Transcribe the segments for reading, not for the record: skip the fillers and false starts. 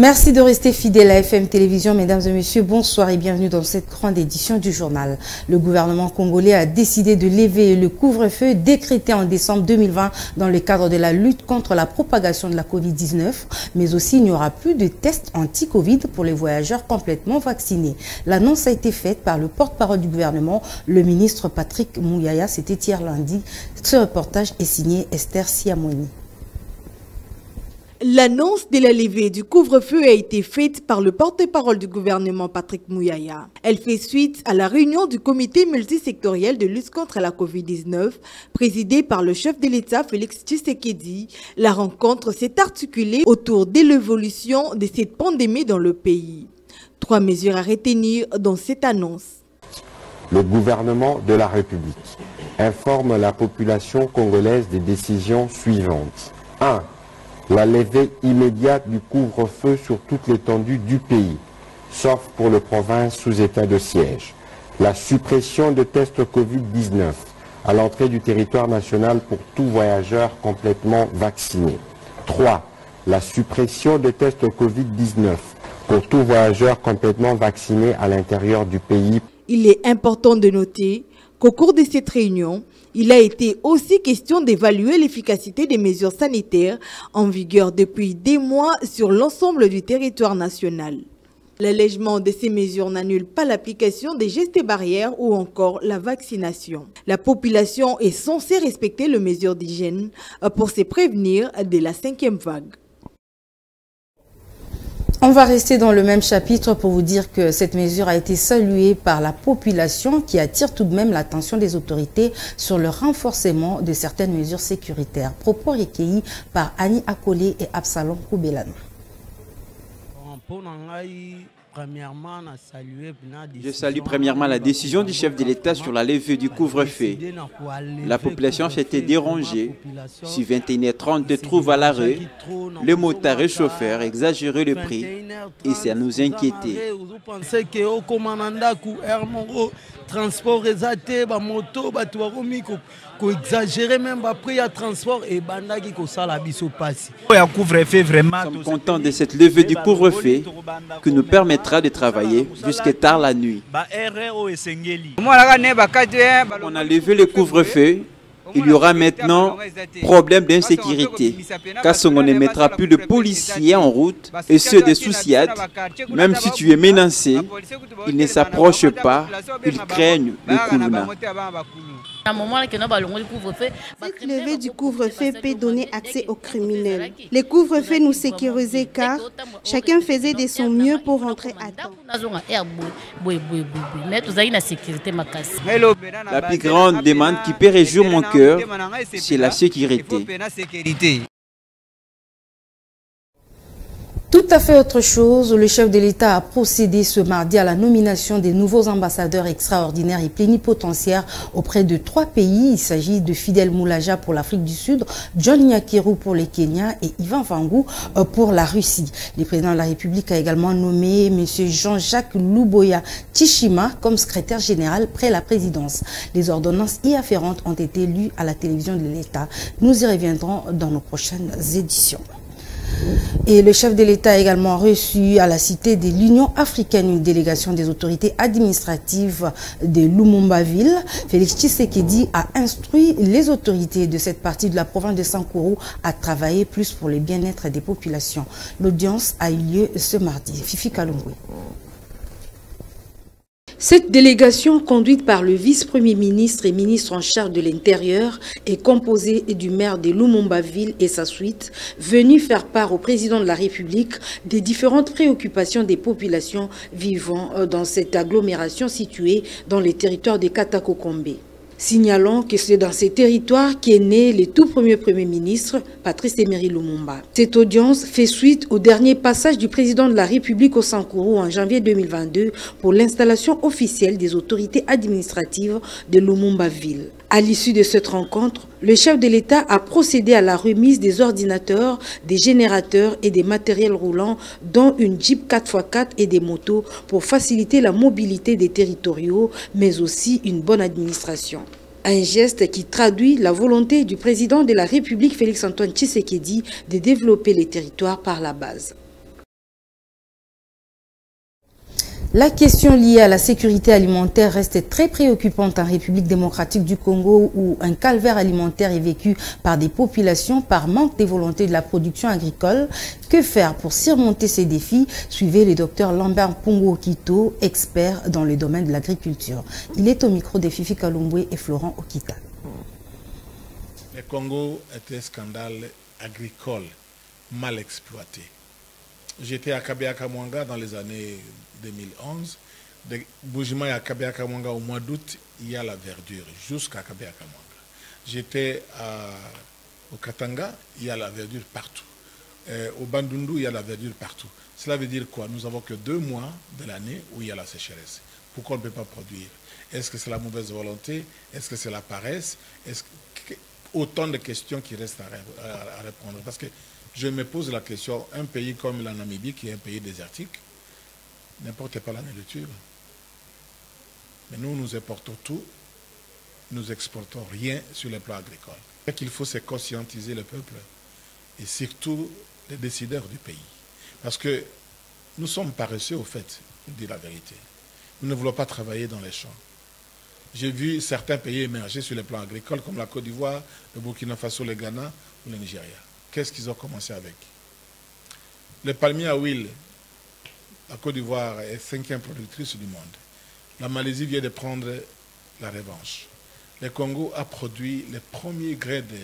Merci de rester fidèles à FM Télévision. Mesdames et messieurs, bonsoir et bienvenue dans cette grande édition du journal. Le gouvernement congolais a décidé de lever le couvre-feu décrété en décembre 2020 dans le cadre de la lutte contre la propagation de la Covid-19. Mais aussi, il n'y aura plus de tests anti-Covid pour les voyageurs complètement vaccinés. L'annonce a été faite par le porte-parole du gouvernement, le ministre Patrick Muyaya. C'était hier lundi. Ce reportage est signé Esther Siamoni. L'annonce de la levée du couvre-feu a été faite par le porte-parole du gouvernement Patrick Muyaya. Elle fait suite à la réunion du comité multisectoriel de lutte contre la Covid-19, présidée par le chef de l'État Félix Tshisekedi. La rencontre s'est articulée autour de l'évolution de cette pandémie dans le pays. 3 mesures à retenir dans cette annonce. Le gouvernement de la République informe la population congolaise des décisions suivantes. 1. La levée immédiate du couvre-feu sur toute l'étendue du pays, sauf pour les provinces sous état de siège. La suppression de tests Covid-19 à l'entrée du territoire national pour tout voyageur complètement vacciné. 3. La suppression des tests Covid-19 pour tout voyageur complètement vacciné à l'intérieur du pays. Il est important de noter qu'au cours de cette réunion, il a été aussi question d'évaluer l'efficacité des mesures sanitaires en vigueur depuis des mois sur l'ensemble du territoire national. L'allègement de ces mesures n'annule pas l'application des gestes barrières ou encore la vaccination. La population est censée respecter les mesures d'hygiène pour se prévenir de la 5e vague. On va rester dans le même chapitre pour vous dire que cette mesure a été saluée par la population qui attire tout de même l'attention des autorités sur le renforcement de certaines mesures sécuritaires. Propos recueillis par Annie Akole et Absalom Koubelano. Je salue premièrement la décision du chef de l'État sur la levée du couvre-feu. La population s'était dérangée. Si 21h30 te trouve à l'arrêt, le motard et chauffeur exagéraient le prix et ça nous inquiétait. Transport exagéré, moto, exagéré même prix à transport et bandagi ko sala biso passi. Nous sommes contents de cette levée du couvre-feu qui nous permettra de travailler jusqu'à tard la nuit. On a levé le couvre-feu. Il y aura maintenant problème d'insécurité, car on ne mettra plus de policiers en route et ceux des souciades. Même si tu es menacé, ils ne s'approchent pas, ils craignent le Koulouna. Cette levée du couvre-feu peut donner accès aux criminels. Le couvre-feu nous sécurisait car chacun faisait de son mieux pour rentrer à temps. La plus grande demande qui peut réjouir mon cœur, c'est la sécurité. Tout à fait autre chose, le chef de l'État a procédé ce mardi à la nomination des nouveaux ambassadeurs extraordinaires et plénipotentiaires auprès de 3 pays. Il s'agit de Fidel Moulaja pour l'Afrique du Sud, John Nyakeru pour le Kenya et Ivan Vangu pour la Russie. Le président de la République a également nommé M. Jean-Jacques Luboya Tshishima comme secrétaire général près la présidence. Les ordonnances y afférentes ont été lues à la télévision de l'État. Nous y reviendrons dans nos prochaines éditions. Et le chef de l'État a également reçu à la cité de l'Union africaine une délégation des autorités administratives de Lumumba-Ville. Félix Tshisekedi a instruit les autorités de cette partie de la province de Sankuru à travailler plus pour le bien-être des populations. L'audience a eu lieu ce mardi. Fifi Kalungwe. Cette délégation, conduite par le vice-premier ministre et ministre en charge de l'Intérieur, est composée du maire de Lumumba-Ville et sa suite, venus faire part au président de la République des différentes préoccupations des populations vivant dans cette agglomération située dans les territoires de Katakokombe. Signalons que c'est dans ces territoires qu'est né le tout premier Premier ministre, Patrice Emery Lumumba. Cette audience fait suite au dernier passage du président de la République au Sankuru en janvier 2022 pour l'installation officielle des autorités administratives de Lumumba-Ville. À l'issue de cette rencontre, le chef de l'État a procédé à la remise des ordinateurs, des générateurs et des matériels roulants, dont une Jeep 4x4 et des motos pour faciliter la mobilité des territoriaux, mais aussi une bonne administration. Un geste qui traduit la volonté du président de la République Félix-Antoine Tshisekedi de développer les territoires par la base. La question liée à la sécurité alimentaire reste très préoccupante en République démocratique du Congo où un calvaire alimentaire est vécu par des populations par manque de volonté de la production agricole. Que faire pour surmonter ces défis? Suivez le docteur Lambert Pongo Okito, expert dans le domaine de l'agriculture. Il est au micro de Fifi Kalumbwe et Florent Okita. Le Congo est un scandale agricole mal exploité. J'étais à Kabea-Kamwanga dans les années 2011. De Boujima à Kabea-Kamwanga au mois d'août, il y a la verdure jusqu'à Kabea-Kamwanga. J'étais au Katanga, il y a la verdure partout. Au Bandundu, il y a la verdure partout. Cela veut dire quoi? Nous n'avons que 2 mois de l'année où il y a la sécheresse. Pourquoi on ne peut pas produire? Est-ce que c'est la mauvaise volonté? Est-ce que c'est la paresse? Autant de questions qui restent à répondre. Parce que je me pose la question, un pays comme la Namibie, qui est un pays désertique, n'importe pas la nourriture. Mais nous importons tout, nous exportons rien sur le plan agricole. Ce qu'il faut, c'est conscientiser le peuple et surtout les décideurs du pays. Parce que nous sommes paresseux, au fait, pour dire la vérité. Nous ne voulons pas travailler dans les champs. J'ai vu certains pays émerger sur le plan agricole, comme la Côte d'Ivoire, le Burkina Faso, le Ghana ou le Nigeria. Qu'est-ce qu'ils ont commencé avec? Le palmier à huile, la Côte d'Ivoire est 5e productrice du monde. La Malaisie vient de prendre la revanche. Le Congo a produit les premiers grès de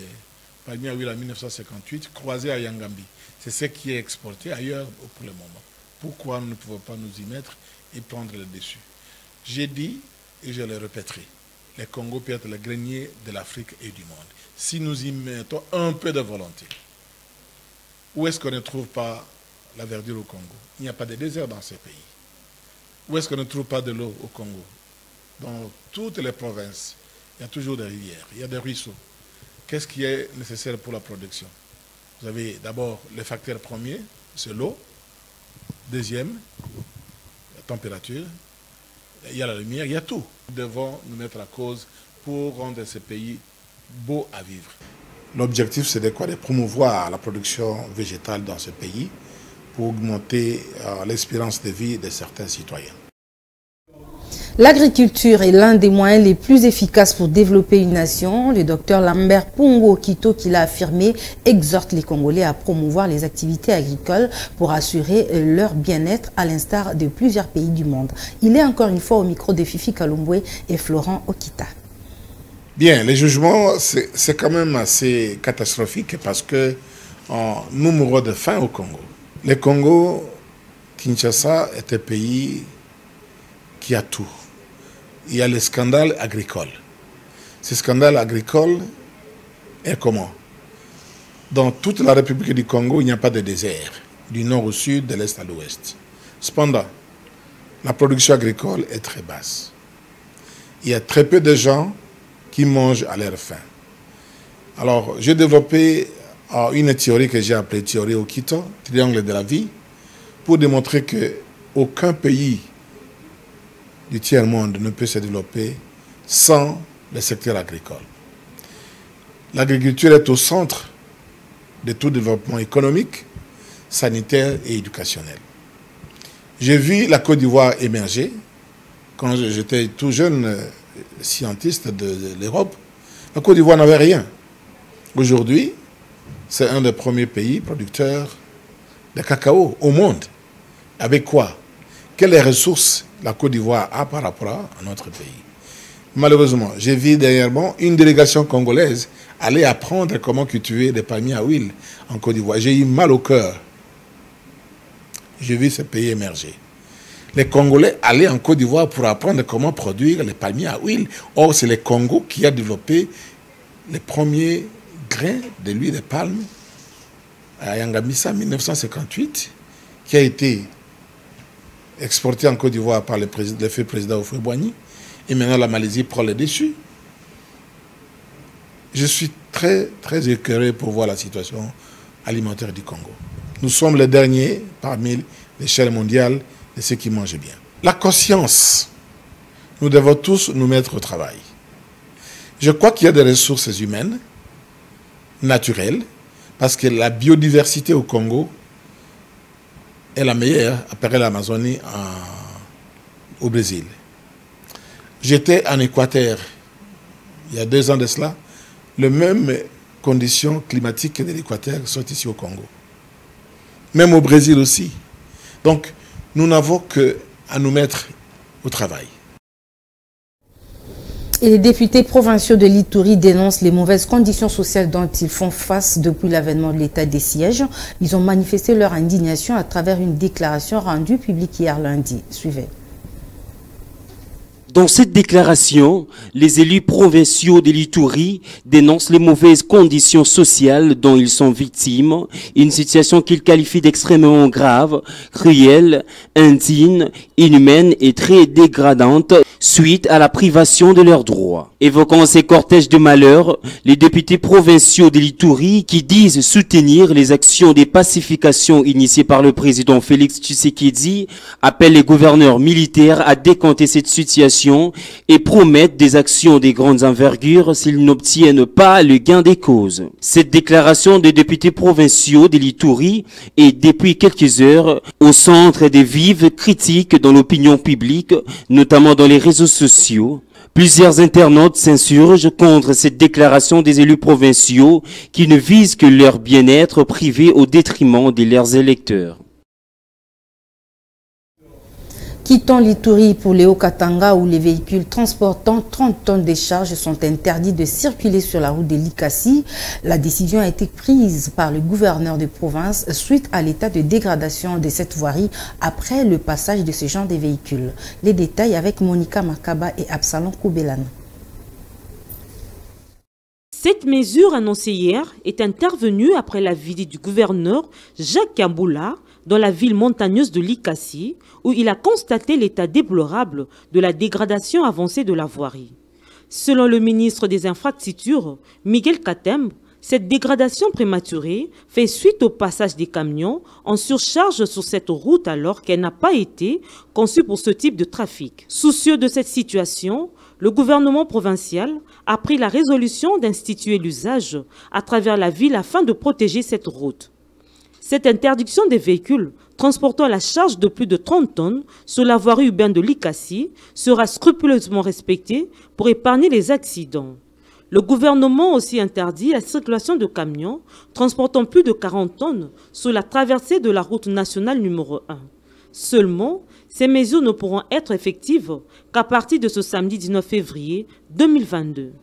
palmier à huile en 1958, croisé à Yangambi. C'est ce qui est exporté ailleurs pour le moment. Pourquoi nous ne pouvons pas nous y mettre et prendre le dessus? J'ai dit, et je le répéterai, le Congo peut être le grenier de l'Afrique et du monde. Si nous y mettons un peu de volonté, où est-ce qu'on ne trouve pas la verdure au Congo? Il n'y a pas de désert dans ces pays. Où est-ce qu'on ne trouve pas de l'eau au Congo? Dans toutes les provinces, il y a toujours des rivières, il y a des ruisseaux. Qu'est-ce qui est nécessaire pour la production? Vous avez d'abord le facteur premier, c'est l'eau. Deuxième, la température. Il y a la lumière, il y a tout. Nous devons nous mettre à cause pour rendre ces pays beaux à vivre. L'objectif, c'est de quoi? De promouvoir la production végétale dans ce pays pour augmenter l'espérance de vie de certains citoyens. L'agriculture est l'un des moyens les plus efficaces pour développer une nation. Le docteur Lambert Pongo Okito, qui l'a affirmé, exhorte les Congolais à promouvoir les activités agricoles pour assurer leur bien-être à l'instar de plusieurs pays du monde. Il est encore une fois au micro de Fifi Kalumbwe et Florent Okita. Bien, les jugements, c'est quand même assez catastrophique parce que nous mourons de faim au Congo. Le Congo, Kinshasa, est un pays qui a tout. Il y a le scandale agricole. Ce scandale agricole est comment? Dans toute la République du Congo, il n'y a pas de désert, du nord au sud, de l'est à l'ouest. Cependant, la production agricole est très basse. Il y a très peu de gens qui mangent à leur faim. Alors, j'ai développé une théorie que j'ai appelée théorie Okito, triangle de la vie, pour démontrer qu'aucun pays du tiers-monde ne peut se développer sans le secteur agricole. L'agriculture est au centre de tout développement économique, sanitaire et éducationnel. J'ai vu la Côte d'Ivoire émerger quand j'étais tout jeune scientiste de l'Europe. La Côte d'Ivoire n'avait rien. Aujourd'hui, c'est un des premiers pays producteurs de cacao au monde. Avec quoi? Quelles ressources la Côte d'Ivoire a par rapport à notre pays? Malheureusement, j'ai vu dernièrement une délégation congolaise aller apprendre comment cultiver des palmiers à huile en Côte d'Ivoire. J'ai eu mal au cœur. J'ai vu ce pays émerger. Les Congolais allaient en Côte d'Ivoire pour apprendre comment produire les palmiers à huile. Or, c'est le Congo qui a développé les premiers grains de l'huile de palme à Yangamisa en 1958, qui a été exporté en Côte d'Ivoire par le feu président Houphouët-Boigny, et maintenant la Malaisie prend le dessus. Je suis très, très écœuré pour voir la situation alimentaire du Congo. Nous sommes les derniers parmi l'échelle mondiale de ceux qui mangent bien. La conscience, nous devons tous nous mettre au travail. Je crois qu'il y a des ressources humaines, naturelles, parce que la biodiversité au Congo est la meilleure après l'Amazonie au Brésil. J'étais en Équateur, il y a 2 ans de cela. Les mêmes conditions climatiques que de l'Équateur sont ici au Congo. Même au Brésil aussi. Donc, nous n'avons qu'à nous mettre au travail. Et les députés provinciaux de l'Ituri dénoncent les mauvaises conditions sociales dont ils font face depuis l'avènement de l'état des sièges. Ils ont manifesté leur indignation à travers une déclaration rendue publique hier lundi. Suivez. Dans cette déclaration, les élus provinciaux de l'Ituri dénoncent les mauvaises conditions sociales dont ils sont victimes, une situation qu'ils qualifient d'extrêmement grave, cruelle, indigne, inhumaine et très dégradante suite à la privation de leurs droits. Évoquant ces cortèges de malheur, les députés provinciaux de l'Ituri, qui disent soutenir les actions de pacification initiées par le président Félix Tshisekedi, appellent les gouverneurs militaires à décanter cette situation et promettent des actions de grandes envergures s'ils n'obtiennent pas le gain des causes. Cette déclaration des députés provinciaux de l'Ituri est depuis quelques heures au centre des vives critiques dans l'opinion publique, notamment dans les réseaux sociaux. Plusieurs internautes s'insurgent contre cette déclaration des élus provinciaux qui ne visent que leur bien-être privé au détriment de leurs électeurs. Quittons l'Ituri pour les Haut-Katanga où les véhicules transportant 30 tonnes de charges sont interdits de circuler sur la route de Likasi. La décision a été prise par le gouverneur de province suite à l'état de dégradation de cette voirie après le passage de ce genre de véhicules. Les détails avec Monica Makaba et Absalom Koubelane. Cette mesure annoncée hier est intervenue après la visite du gouverneur Jacques Kamboula dans la ville montagneuse de Likasi, où il a constaté l'état déplorable de la dégradation avancée de la voirie. Selon le ministre des Infrastructures, Miguel Katem, cette dégradation prématurée fait suite au passage des camions en surcharge sur cette route alors qu'elle n'a pas été conçue pour ce type de trafic. Soucieux de cette situation, le gouvernement provincial a pris la résolution d'instituer l'usage à travers la ville afin de protéger cette route. Cette interdiction des véhicules transportant la charge de plus de 30 tonnes sur la voirie urbaine de Likasi sera scrupuleusement respectée pour épargner les accidents. Le gouvernement a aussi interdit la circulation de camions transportant plus de 40 tonnes sur la traversée de la route nationale numéro 1. Seulement, ces mesures ne pourront être effectives qu'à partir de ce samedi 19 février 2022.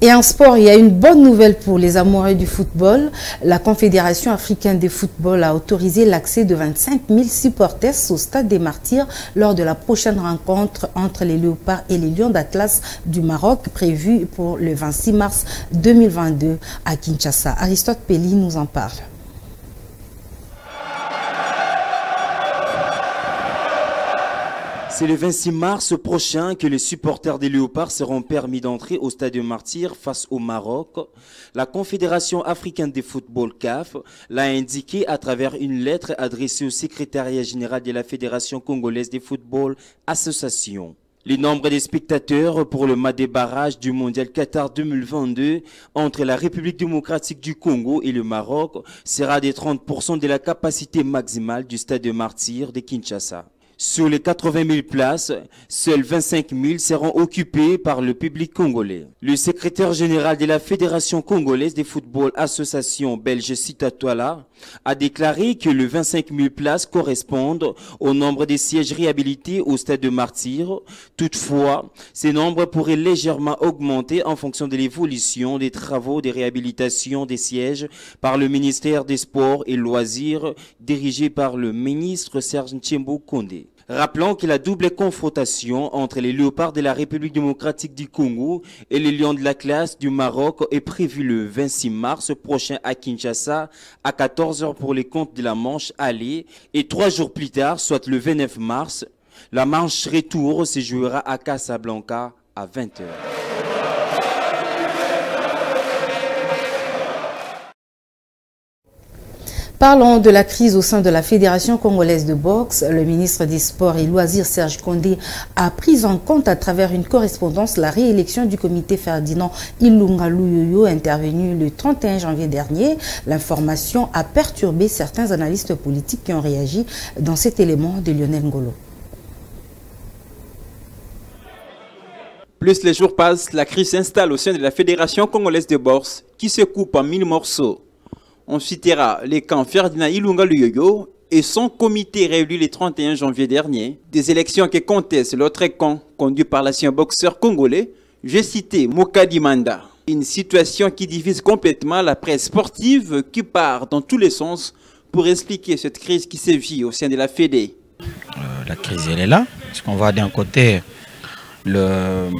Et en sport, il y a une bonne nouvelle pour les amoureux du football. La Confédération africaine de football a autorisé l'accès de 25 000 supporters au Stade des Martyrs lors de la prochaine rencontre entre les Léopards et les Lions d'Atlas du Maroc prévue pour le 26 mars 2022 à Kinshasa. Aristote Pelli nous en parle. C'est le 26 mars prochain que les supporters des Léopards seront permis d'entrer au Stade des Martyrs face au Maroc. La Confédération africaine de football CAF l'a indiqué à travers une lettre adressée au secrétariat général de la Fédération congolaise de football Association. Le nombre des spectateurs pour le match des barrages du Mondial Qatar 2022 entre la République démocratique du Congo et le Maroc sera de 30% de la capacité maximale du Stade des Martyrs de Kinshasa. Sur les 80 000 places, seules 25 000 seront occupées par le public congolais. Le secrétaire général de la Fédération congolaise de football Association belge Sita Touala a déclaré que les 25 000 places correspondent au nombre de sièges réhabilités au Stade de Martyrs. Toutefois, ces nombres pourraient légèrement augmenter en fonction de l'évolution des travaux de réhabilitation des sièges par le ministère des Sports et Loisirs dirigé par le ministre Serge Ntchembo Kondé. Rappelons que la double confrontation entre les Léopards de la République démocratique du Congo et les Lions de l'Atlas du Maroc est prévue le 26 mars prochain à Kinshasa à 14 h pour les comptes de la manche aller et 3 jours plus tard, soit le 29 mars, la manche retour se jouera à Casablanca à 20 h. Parlons de la crise au sein de la Fédération congolaise de boxe. Le ministre des Sports et Loisirs, Serge Kondé, a pris en compte à travers une correspondance la réélection du comité Ferdinand Ilunga Luyoyo intervenu le 31 janvier dernier. L'information a perturbé certains analystes politiques qui ont réagi dans cet élément de Lionel Ngolo. Plus les jours passent, la crise s'installe au sein de la Fédération congolaise de boxe qui se coupe en 1000 morceaux. On citera les camps Ferdinand Ilunga Luyoyo et son comité réélu le 31 janvier dernier. Des élections qui contestent l'autre camp conduit par l'ancien boxeur congolais, j'ai cité Mokadi Manda. Une situation qui divise complètement la presse sportive qui part dans tous les sens pour expliquer cette crise qui sévit au sein de la Fédé. La crise elle est là, parce qu'on voit d'un côté le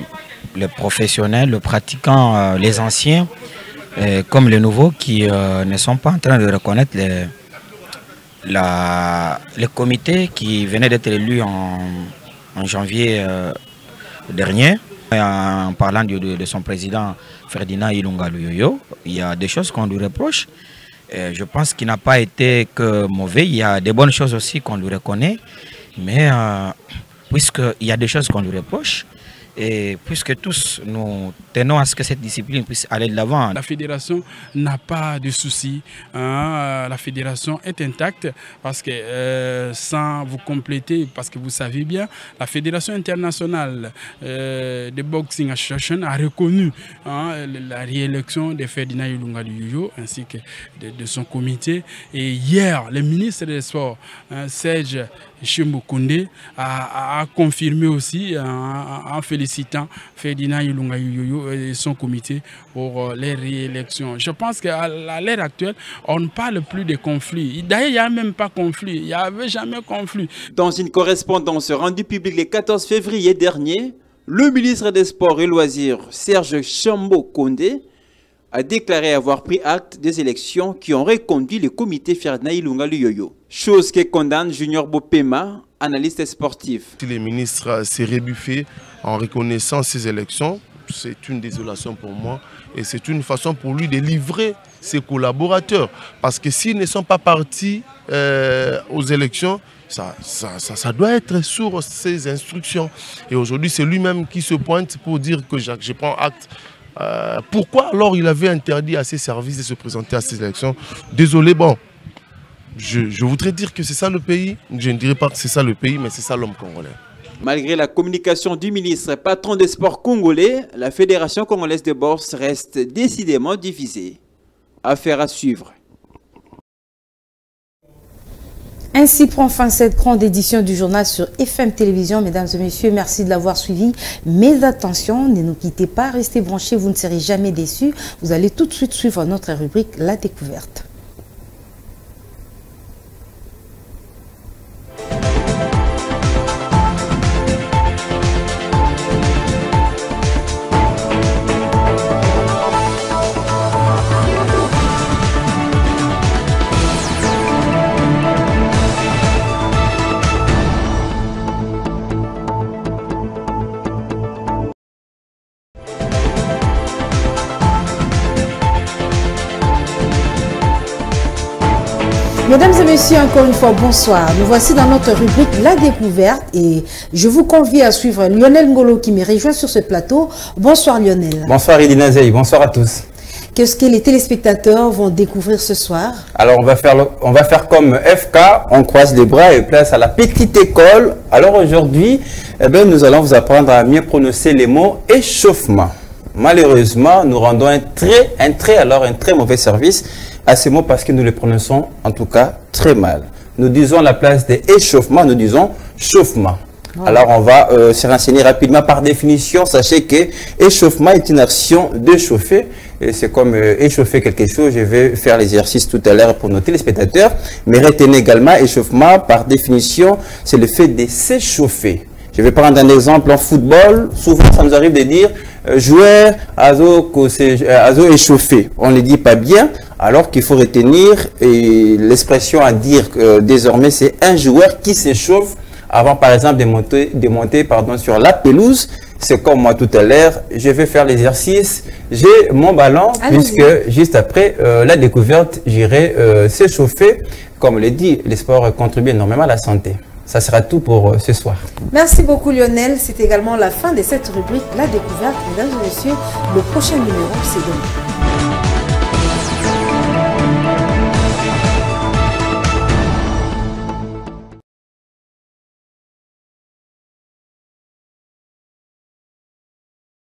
professionnel, le pratiquant, les anciens, comme les nouveaux qui ne sont pas en train de reconnaître les comités qui venaient d'être élus en janvier dernier. En parlant de son président Ferdinand Ilunga Luyoyo, il y a des choses qu'on lui reproche. Je pense qu'il n'a pas été que mauvais. Il y a des bonnes choses aussi qu'on lui reconnaît. Mais puisqu'il y a des choses qu'on lui reproche, et puisque tous nous tenons à ce que cette discipline puisse aller de l'avant. La fédération n'a pas de soucis. La fédération est intacte parce que, sans vous compléter, parce que vous savez bien, la fédération internationale de Boxing Association a reconnu la réélection de Ferdinand Ilunga Luyoyo ainsi que de son comité. Et hier, le ministre des Sports, Serge Kondé, a confirmé aussi en félicitant Ferdinand Ilunga Luyoyo et son comité pour les réélections. Je pense qu'à l'heure actuelle, on ne parle plus de conflits. D'ailleurs, il n'y a même pas conflit. Il n'y avait jamais conflit. Dans une correspondance rendue publique le 14 février dernier, le ministre des Sports et Loisirs, Serge Kondé, a déclaré avoir pris acte des élections qui ont reconduit le comité Ferdinand Ilunga Luyoyo. Chose que condamne Junior Bopema, analyste sportif. Si le ministre s'est rebuffé en reconnaissant ces élections, c'est une désolation pour moi et c'est une façon pour lui de livrer ses collaborateurs. Parce que s'ils ne sont pas partis aux élections, ça doit être sur ses instructions. Et aujourd'hui, c'est lui-même qui se pointe pour dire que je prends acte. Pourquoi alors il avait interdit à ses services de se présenter à ces élections? Désolé, bon, je voudrais dire que c'est ça le pays. Je ne dirais pas que c'est ça le pays, mais c'est ça l'homme congolais. Malgré la communication du ministre patron des sports congolais, la Fédération congolaise de boxe reste décidément divisée. Affaire à suivre. Ainsi prend fin cette grande édition du journal sur FM Télévision. Mesdames et messieurs, merci de l'avoir suivi. Mais attention, ne nous quittez pas, restez branchés, vous ne serez jamais déçus. Vous allez tout de suite suivre notre rubrique La Découverte. Mesdames et messieurs, encore une fois, bonsoir. Nous voici dans notre rubrique La Découverte et je vous convie à suivre Lionel Ngolo qui me rejoint sur ce plateau. Bonsoir Lionel. Bonsoir Idina Zey, bonsoir à tous. Qu'est-ce que les téléspectateurs vont découvrir ce soir? Alors on va faire comme FK, on croise les bras et place à la petite école. Alors aujourd'hui, nous allons vous apprendre à mieux prononcer les mots échauffement. Malheureusement, nous rendons un très mauvais service à ces mots parce que nous les prononçons en tout cas très mal. Nous disons à la place des échauffements, nous disons chauffement. Oh. Alors on va se renseigner rapidement par définition. Sachez que échauffement est une action de chauffer. C'est comme échauffer quelque chose. Je vais faire l'exercice tout à l'heure pour nos téléspectateurs. Mais retenez également échauffement par définition, c'est le fait de s'échauffer. Je vais prendre un exemple en football. Souvent, ça nous arrive de dire joueur azo échauffé. On ne le dit pas bien, alors qu'il faut retenir l'expression à dire désormais, c'est un joueur qui s'échauffe avant, par exemple, de monter sur la pelouse c'est comme moi tout à l'heure, je vais faire l'exercice, j'ai mon ballon, puisque juste après la découverte, j'irai s'échauffer. Comme le dit, le sport contribue énormément à la santé. Ça sera tout pour ce soir. Merci beaucoup Lionel. C'est également la fin de cette rubrique La Découverte. Mesdames et messieurs, le prochain numéro, c'est demain.